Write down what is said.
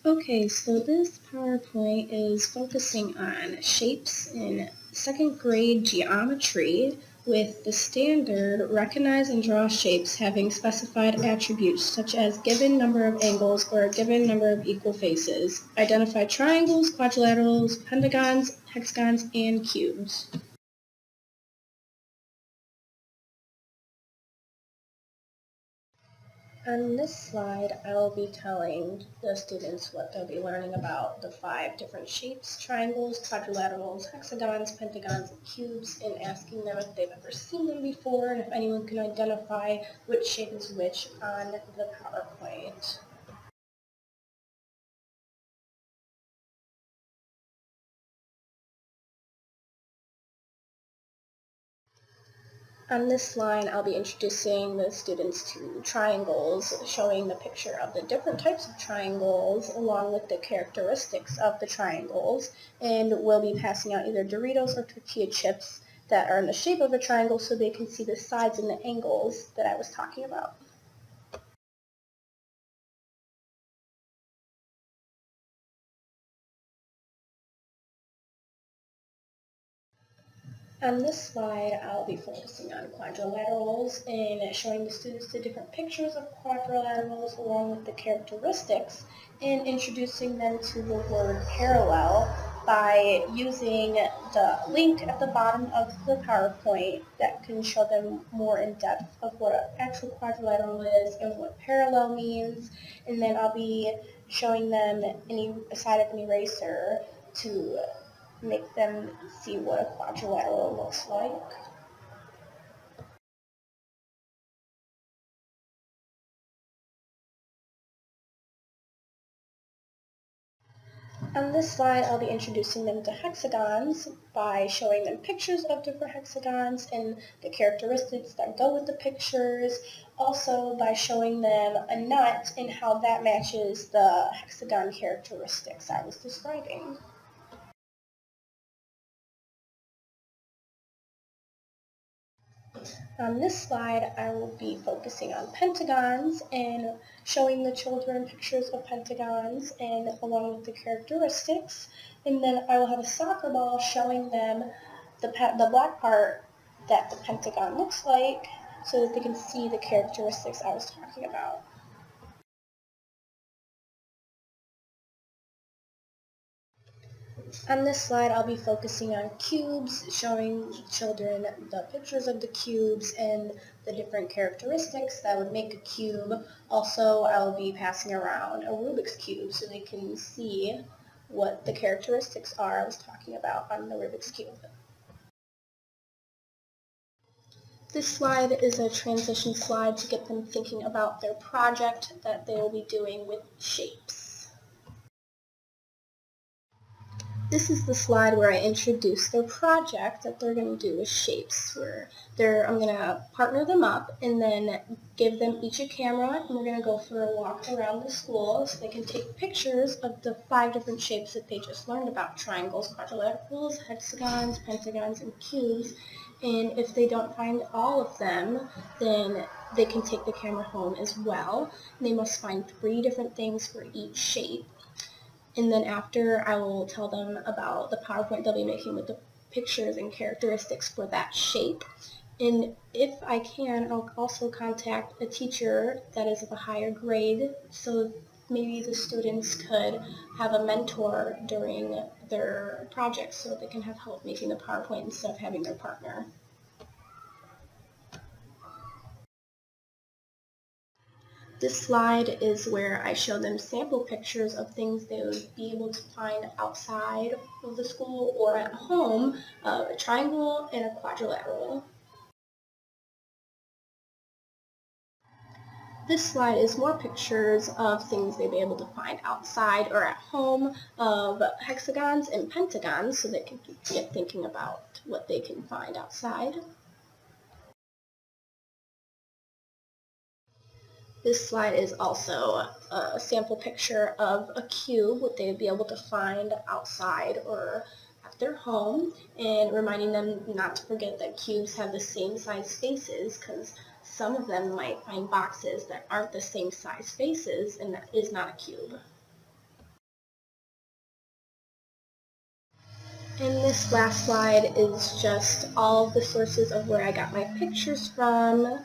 Okay, so this PowerPoint is focusing on shapes in second grade geometry with the standard recognize and draw shapes having specified attributes such as given number of angles or a given number of equal faces. Identify triangles, quadrilaterals, pentagons, hexagons, and cubes. On this slide, I will be telling the students what they'll be learning about the 5 different shapes: triangles, quadrilaterals, hexagons, pentagons, and cubes, and asking them if they've ever seen them before and if anyone can identify which shape is which on the PowerPoint. On this line, I'll be introducing the students to triangles, showing the picture of the different types of triangles along with the characteristics of the triangles, and we'll be passing out either Doritos or tortilla chips that are in the shape of a triangle so they can see the sides and the angles that I was talking about. On this slide, I'll be focusing on quadrilaterals and showing the students the different pictures of quadrilaterals along with the characteristics and introducing them to the word parallel by using the link at the bottom of the PowerPoint that can show them more in depth of what an actual quadrilateral is and what parallel means. And then I'll be showing them a side of an eraser to make them see what a quadrilateral looks like. On this slide, I'll be introducing them to hexagons by showing them pictures of different hexagons and the characteristics that go with the pictures. Also by showing them a nut and how that matches the hexagon characteristics I was describing. On this slide, I will be focusing on pentagons and showing the children pictures of pentagons and along with the characteristics. And then I will have a soccer ball showing them the black part that the pentagon looks like so that they can see the characteristics I was talking about. On this slide, I'll be focusing on cubes, showing children the pictures of the cubes and the different characteristics that would make a cube. Also, I'll be passing around a Rubik's Cube so they can see what the characteristics are I was talking about on the Rubik's Cube. This slide is a transition slide to get them thinking about their project that they will be doing with shapes. This is the slide where I introduce their project that they're going to do with shapes. I'm going to partner them up and then give them each a camera, and we're going to go for a walk around the school so they can take pictures of the 5 different shapes that they just learned about: triangles, quadrilaterals, hexagons, pentagons, and cubes. And if they don't find all of them, then they can take the camera home as well. And they must find 3 different things for each shape. And then after, I will tell them about the PowerPoint they'll be making with the pictures and characteristics for that shape. And if I can, I'll also contact a teacher that is of a higher grade, so maybe the students could have a mentor during their projects so they can have help making the PowerPoint instead of having their partner. This slide is where I show them sample pictures of things they would be able to find outside of the school or at home, a triangle and a quadrilateral. This slide is more pictures of things they'd be able to find outside or at home of hexagons and pentagons so they can get thinking about what they can find outside. This slide is also a sample picture of a cube, what they would be able to find outside or at their home, and reminding them not to forget that cubes have the same size faces, because some of them might find boxes that aren't the same size faces, and that is not a cube. And this last slide is just all of the sources of where I got my pictures from.